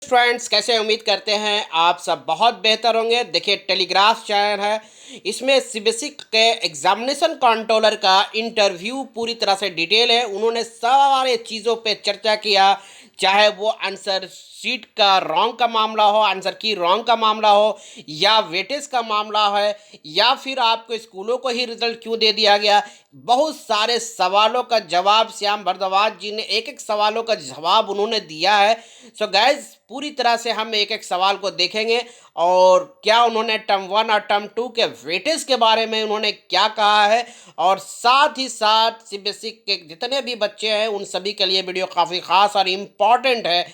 Friends, कैसे उम्मीद करते हैं आप सब बहुत बेहतर होंगे। देखिए, टेलीग्राफ चैनल है, इसमें सीबीएसई के एग्जामिनेशन कंट्रोलर का इंटरव्यू पूरी तरह से डिटेल है। उन्होंने सारे चीज़ों पे चर्चा किया, चाहे वो आंसर शीट का रॉन्ग का मामला हो, आंसर की रॉन्ग का मामला हो, या वेटेज का मामला है, या फिर आपको स्कूलों को ही रिजल्ट क्यों दे दिया गया। बहुत सारे सवालों का जवाब श्याम भारद्वाज जी ने, एक एक सवालों का जवाब उन्होंने दिया है। सो गाइज, पूरी तरह से हम एक एक सवाल को देखेंगे और क्या उन्होंने टर्म 1 और टर्म 2 के वेटेज के बारे में उन्होंने क्या कहा है, और साथ ही साथ सीबीएसई के जितने भी बच्चे हैं उन सभी के लिए वीडियो काफ़ी खास और इम्पॉर्टेंट है।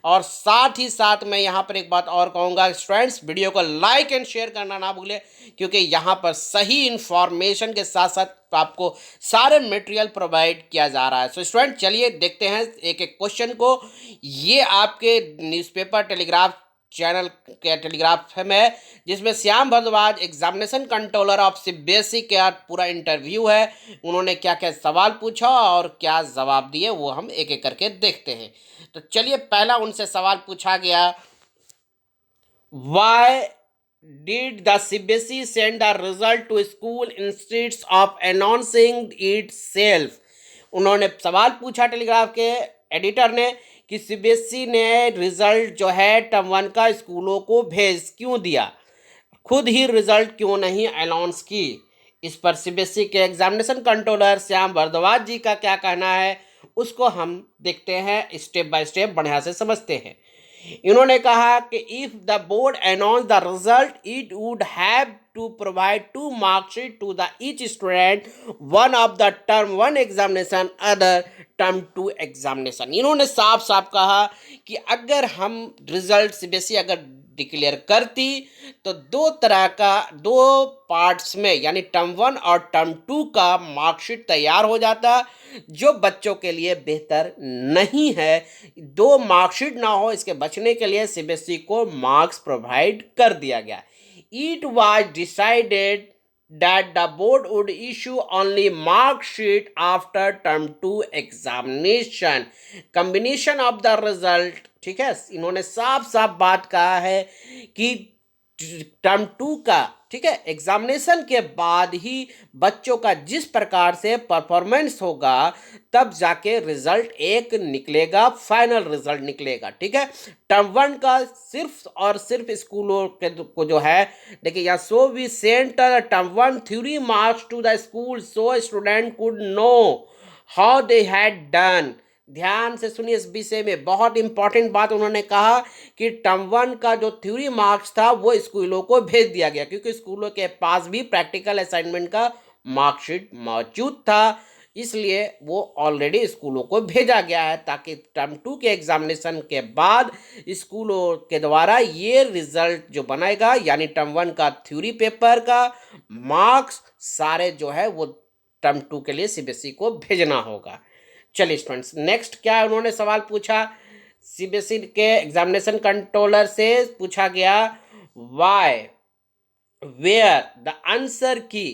और साथ ही साथ मैं यहाँ पर एक बात और कहूँगा, स्टूडेंट्स वीडियो को लाइक एंड शेयर करना ना भूलें, क्योंकि यहाँ पर सही इन्फॉर्मेशन के साथ साथ आपको सारे मटेरियल प्रोवाइड किया जा रहा है। सो स्टूडेंट, चलिए देखते हैं एक एक क्वेश्चन को। ये आपके न्यूज़पेपर टेलीग्राफ चैनल के टेलीग्राफ में है, जिसमें Shyam Bhardwaj examination controller of CBSE का पूरा इंटरव्यू है। उन्होंने क्या क्या सवाल पूछा और क्या जवाब दिए, वो हम एक एक करके देखते हैं। तो चलिए, पहला उनसे सवाल पूछा गया, Y did the CBSE send the result to school instead of announcing itself? उन्होंने सवाल पूछा टेलीग्राफ के एडिटर ने कि सीबीएसई ने रिजल्ट जो है टर्म 1 का स्कूलों को भेज क्यों दिया, खुद ही रिजल्ट क्यों नहीं अनाउंस की। इस पर सीबीएसई के एग्जामिनेशन कंट्रोलर श्याम भारद्वाज जी का क्या कहना है, उसको हम देखते हैं, स्टेप बाय स्टेप बढ़िया से समझते हैं। इन्होंने कहा कि if the board announce the result it would have to provide 2 marksheet to the each student, one of the term 1 examination, other term 2 examination. इन्होंने साफ साफ कहा कि अगर हम रिजल्ट सीबीएसई अगर डिक्लेयर करती तो दो तरह का, दो पार्ट्स में, यानी टर्म 1 और टर्म 2 का मार्कशीट तैयार हो जाता, जो बच्चों के लिए बेहतर नहीं है। दो मार्कशीट ना हो, इसके बचने के लिए सीबीएसई को मार्क्स प्रोवाइड कर दिया गया। It was decided that the board would issue only mark sheet after term 2 examination, combination of the result। ठीक है, इन्होंने साफ साफ बात कहा है कि टर्म 2 का, ठीक है, एग्जामिनेशन के बाद ही बच्चों का जिस प्रकार से परफॉर्मेंस होगा तब जाके रिजल्ट एक निकलेगा, फाइनल रिजल्ट निकलेगा। ठीक है, टर्म 1 का सिर्फ और सिर्फ स्कूलों के को जो है, देखिए यहाँ, so we sent term 1 theory marks to the school so student could know how they had done. ध्यान से सुनिए, इस विषय में बहुत इंपॉर्टेंट बात उन्होंने कहा कि टर्म 1 का जो थ्योरी मार्क्स था वो स्कूलों को भेज दिया गया, क्योंकि स्कूलों के पास भी प्रैक्टिकल असाइनमेंट का मार्कशीट मौजूद था, इसलिए वो ऑलरेडी स्कूलों को भेजा गया है, ताकि टर्म 2 के एग्जामिनेशन के बाद स्कूलों के द्वारा ये रिजल्ट जो बनाएगा, यानी टर्म 1 का थ्योरी पेपर का मार्क्स सारे जो है वो टर्म 2 के लिए सीबीएसई को भेजना होगा। चलिए स्टूडेंट्स, नेक्स्ट क्या उन्होंने सवाल पूछा, सीबीएसई के एग्जामिनेशन कंट्रोलर से पूछा गया, वाई वेयर द आंसर की,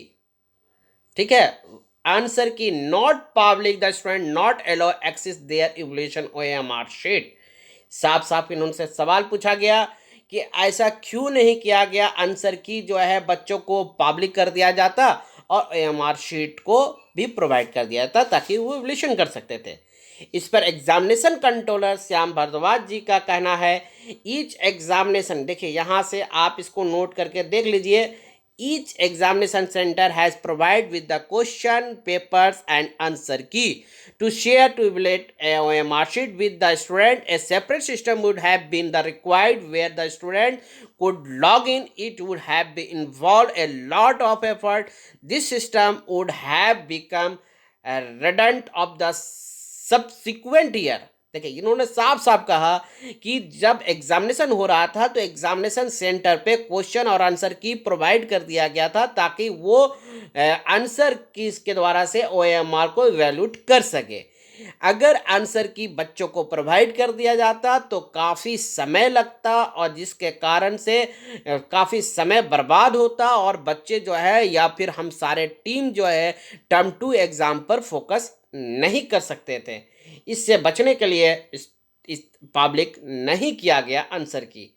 ठीक है, answer key not public the student not allow access their evaluation OMR sheet. साफ साफ इन्होंने सवाल पूछा गया कि ऐसा क्यों नहीं किया गया, आंसर की जो है बच्चों को पब्लिक कर दिया जाता और ओएमआर शीट को भी प्रोवाइड कर दिया जाता, ताकि वो इवैल्यूएशन कर सकते थे। इस पर एग्जामिनेशन कंट्रोलर श्याम भारद्वाज जी का कहना है, ईच एग्जामिनेशन, देखिए यहाँ से आप इसको नोट करके देख लीजिए, each examination center has provided with the question papers and answer key to share to evaluate a OMR sheet with the student. A separate system would have been the required where the student could log in. It would have been involved a lot of effort. This system would have become redundant of the subsequent year। देखिए, इन्होंने साफ साफ कहा कि जब examination हो रहा था तो एग्जामिनेशन सेंटर पे क्वेश्चन और आंसर की प्रोवाइड कर दिया गया था, ताकि वो आंसर की के द्वारा से ओएमआर को इवैल्यूएट कर सके। अगर आंसर की बच्चों को प्रोवाइड कर दिया जाता तो काफ़ी समय लगता, और जिसके कारण से काफ़ी समय बर्बाद होता, और बच्चे जो है या फिर हम सारे टीम जो है टर्म 2 एग्ज़ाम पर फोकस नहीं कर सकते थे। इससे बचने के लिए इस पब्लिक नहीं किया गया आंसर की।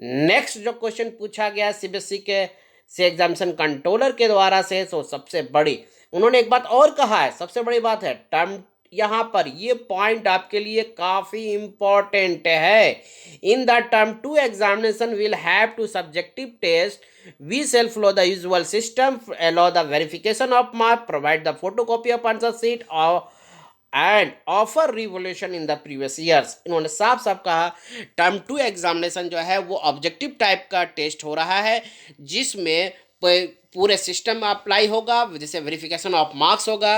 नेक्स्ट जो क्वेश्चन पूछा गया सीबीएसई के से एग्जामिनेशन कंट्रोलर के द्वारा से, तो सबसे बड़ी उन्होंने एक बात और कहा है, सबसे बड़ी बात है टर्म, यहाँ पर ये पॉइंट आपके लिए काफी इंपॉर्टेंट है। In the term two examination will have to subjective test, we shall follow the usual system, allow the verification of mark, provide the photocopy of answer sheet and offer revolution in the previous years. इन्होंने साफ साफ कहा term two examination जो है वो objective type का test हो रहा है, जिसमें पूरे सिस्टम में अप्लाई होगा, जैसे वेरिफिकेशन ऑफ मार्क्स होगा,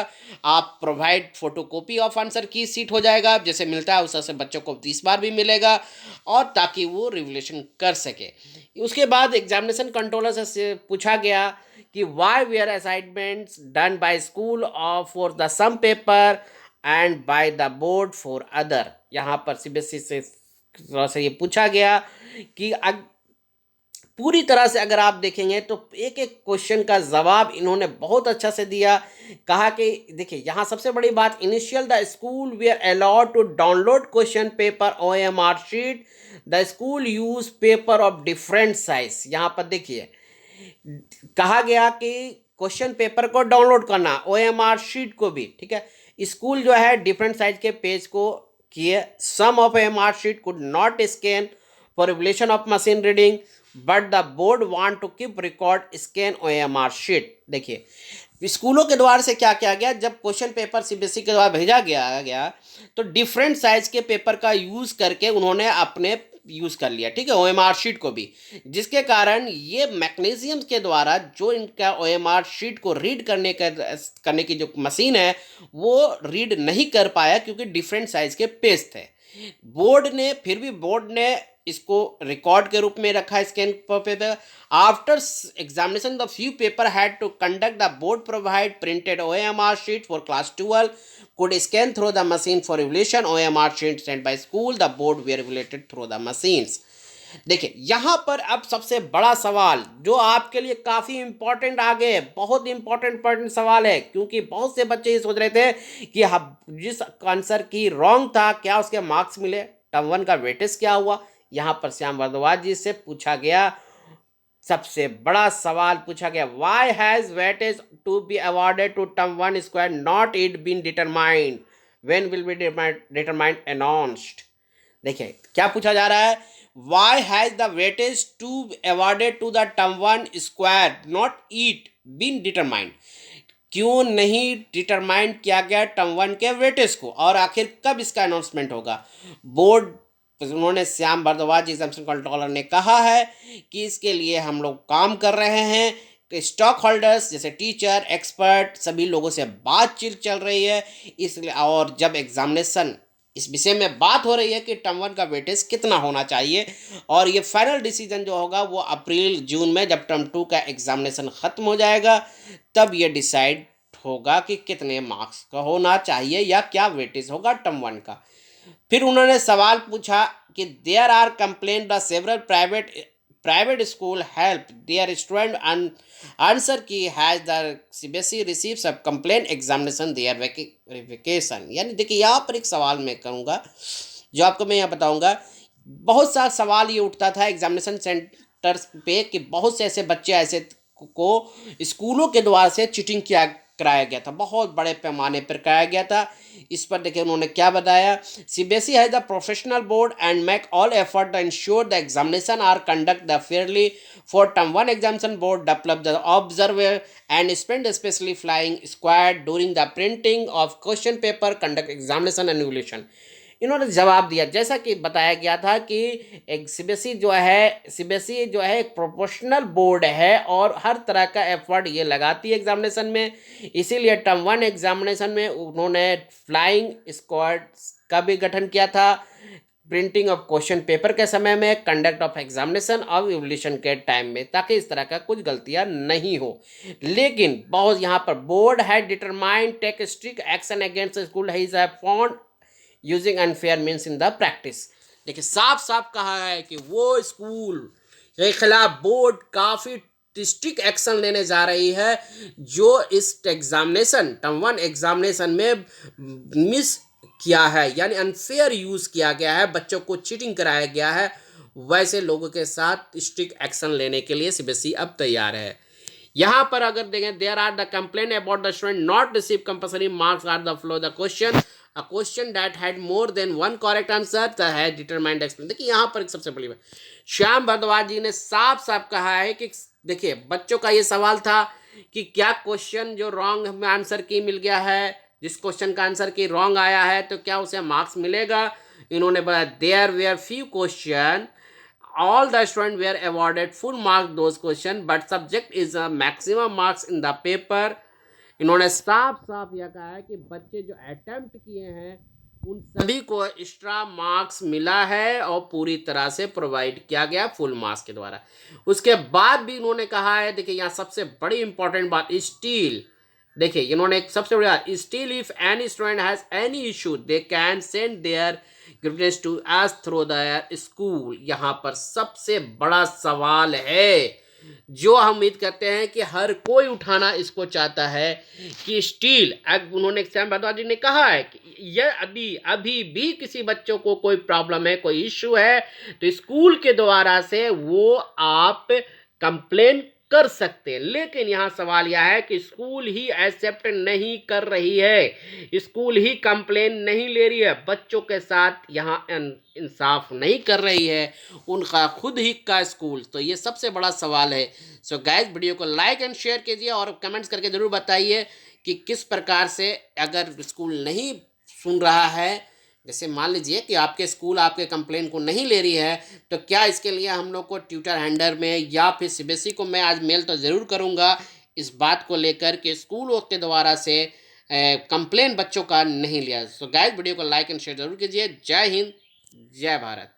आप प्रोवाइड फोटोकॉपी ऑफ आंसर की सीट हो जाएगा, जैसे मिलता है उससे बच्चों को 30 बार भी मिलेगा, और ताकि वो रिवोल्यूशन कर सके। उसके बाद एग्जामिनेशन कंट्रोलर से पूछा गया कि why were assignments done by school of for the some paper and by the board for other. यहाँ पर सीबीएसई से ये पूछा गया कि पूरी तरह से अगर आप देखेंगे तो एक एक क्वेश्चन का जवाब इन्होंने बहुत अच्छा से दिया। कहा कि देखिए यहाँ सबसे बड़ी बात, initial the school we are allowed to download question paper OMR sheet, the school use paper of different size. यहाँ पर देखिए कहा गया कि क्वेश्चन पेपर को डाउनलोड करना, OMR शीट को भी, ठीक है, स्कूल जो है डिफरेंट साइज के पेज को किए। Some of OMR sheet could not scan for revolution of machine reading, but the board want to keep record scan OMR sheet. देखिए स्कूलों के द्वारा से क्या किया गया, जब क्वेश्चन पेपर सीबीएसई के द्वारा भेजा गया तो डिफरेंट साइज के पेपर का यूज करके उन्होंने अपने यूज कर लिया, ठीक है, OMR शीट को भी, जिसके कारण ये मैकेनिज्म के द्वारा जो इनका OMR शीट को रीड करने की जो मशीन है वो रीड नहीं कर पाया, क्योंकि डिफरेंट साइज के पेज थे। बोर्ड ने इसको रिकॉर्ड के रूप में रखा scan paper. After examination the few paper had to conduct the board provide printed OMR sheet for class 12 could scan through the machine for evaluation OMR sheet sent by school, the board were evaluated through the machines। देखिए यहाँ पर अब सबसे बड़ा सवाल जो आपके लिए काफ़ी इंपॉर्टेंट आगे है, बहुत इंपॉर्टेंट सवाल है, क्योंकि बहुत से बच्चे ये सोच रहे थे कि जिस आंसर की रॉन्ग था क्या उसके मार्क्स मिले, टर्म 1 का वेटेज क्या हुआ। यहाँ पर श्याम भारद्वाज जी से पूछा गया, सबसे बड़ा सवाल पूछा गया, why has weightage to be awarded to term 1 square not it been determined, when will be determined announced. देखिए क्या पूछा जा रहा है, why has the weightage to awarded to the term 1 square not it been determined, क्यों नहीं determine किया गया टर्म 1 के वेटेज को, और आखिर कब इसका अनाउंसमेंट होगा। बोर्ड उन्होंने श्याम भारद्वाज एग्जामिनेशन कंट्रोलर ने कहा है कि इसके लिए हम लोग काम कर रहे हैं, स्टॉक होल्डर्स जैसे टीचर, एक्सपर्ट, सभी लोगों से बातचीत चल रही है इसलिए, और जब एग्जामिनेशन इस विषय में बात हो रही है कि टर्म 1 का वेटेज कितना होना चाहिए, और ये फाइनल डिसीजन जो होगा वो अप्रैल जून में जब टर्म 2 का एग्जामिनेशन ख़त्म हो जाएगा तब ये डिसाइड होगा कि कितने मार्क्स का होना चाहिए या क्या वेटेज होगा टर्म 1 का। फिर उन्होंने सवाल पूछा कि there are complain the several private school help their student answer key has the CBSE receive such complain examination their verification. यानी देखिए यहाँ पर एक सवाल मैं करूँगा जो आपको मैं यहाँ बताऊँगा, बहुत सा सवाल ये उठता था एग्जामिनेशन सेंटर्स पे कि बहुत से ऐसे बच्चे ऐसे को स्कूलों के द्वारा से चीटिंग कराया गया था, बहुत बड़े पैमाने पर कराया गया था। इस पर देखिए उन्होंने क्या बताया, CBSE has the professional board and make all effort to ensure the examination are conduct the fairly for term 1 examination board develop the observer and spend specially flying squad during the printing of question paper conduct examination and evaluation. इन्होंने जवाब दिया, जैसा कि बताया गया था कि एक सीबीएसई जो है एक प्रोफेशनल बोर्ड है और हर तरह का एफर्ट ये लगाती है एग्जामिनेशन में, इसीलिए टर्म 1 एग्जामिनेशन में उन्होंने फ्लाइंग स्क्वाड का भी गठन किया था, प्रिंटिंग ऑफ क्वेश्चन पेपर के समय में, कंडक्ट ऑफ एग्जामिनेशन और इवैल्यूएशन के टाइम में, ताकि इस तरह का कुछ गलतियां नहीं हो। लेकिन बहुत यहाँ पर बोर्ड है determined take strict action against school has found using unfair means in the practice. देखिए साफ साफ कहा है कि वो स्कूल के खिलाफ बोर्ड काफ़ी स्ट्रिक्ट एक्शन लेने जा रही है जो इस एग्जामिनेशन टर्म 1 एग्जामिनेशन में मिस किया है, यानी अनफेयर यूज़ किया गया है, बच्चों को चीटिंग कराया गया है, वैसे लोगों के साथ स्ट्रिक्ट एक्शन लेने के लिए सीबीएसई अब तैयार है। यहाँ पर अगर देखें, there are the complain about the student not receive compulsory marks are the flow the question, a question that had more than one correct answer the had determined explain. देखिए यहाँ पर एक सबसे बड़ी बात, श्याम भारद्वाज जी ने साफ साफ कहा है कि देखिए बच्चों का ये सवाल था कि क्या क्वेश्चन जो रॉन्ग आंसर की मिल गया है, जिस क्वेश्चन का आंसर की रॉन्ग आया है तो क्या उसे मार्क्स मिलेगा। इन्होंने बताया there were few question, all the students were awarded full marks those question but subject is a maximum marks in the paper। इन्होंने साफ साफ यह कहा है कि बच्चे जो अटेम्प्ट किए हैं उन सभी को एक्स्ट्रा मार्क्स मिला है और पूरी तरह से प्रोवाइड किया गया फुल मार्क्स के द्वारा। उसके बाद भी इन्होंने कहा है, देखिए यहाँ सबसे बड़ी इंपॉर्टेंट बात, स्टील, देखिए इन्होंने एक सबसे बड़ी बात, still if any student has any issue they can send their grievance to us through their school. यहाँ पर सबसे बड़ा सवाल है जो हम उम्मीद करते हैं कि हर कोई उठाना इसको चाहता है कि स्टिल, उन्होंने श्याम भारद्वाज जी ने कहा है कि यह अभी भी किसी बच्चों को कोई प्रॉब्लम है, कोई इशू है, तो स्कूल के द्वारा से वो आप कंप्लेन कर सकते हैं। लेकिन यहाँ सवाल यह है कि स्कूल ही एक्सेप्ट नहीं कर रही है, स्कूल ही कंप्लेन नहीं ले रही है, बच्चों के साथ यहाँ इंसाफ नहीं कर रही है, उनका खुद ही का स्कूल। तो ये सबसे बड़ा सवाल है। सो गाइस, वीडियो को लाइक एंड शेयर कीजिए और कमेंट्स करके ज़रूर बताइए कि किस प्रकार से अगर स्कूल नहीं सुन रहा है, जैसे मान लीजिए कि आपके स्कूल आपके कंप्लेन को नहीं ले रही है, तो क्या इसके लिए हम लोग को ट्विटर हैंडल में या फिर सीबीएसई को मैं आज मेल तो ज़रूर करूंगा इस बात को लेकर कि स्कूलों के द्वारा से कंप्लेन बच्चों का नहीं लिया। सो गाइस, वीडियो को लाइक एंड शेयर जरूर कीजिए। जय हिंद, जय भारत।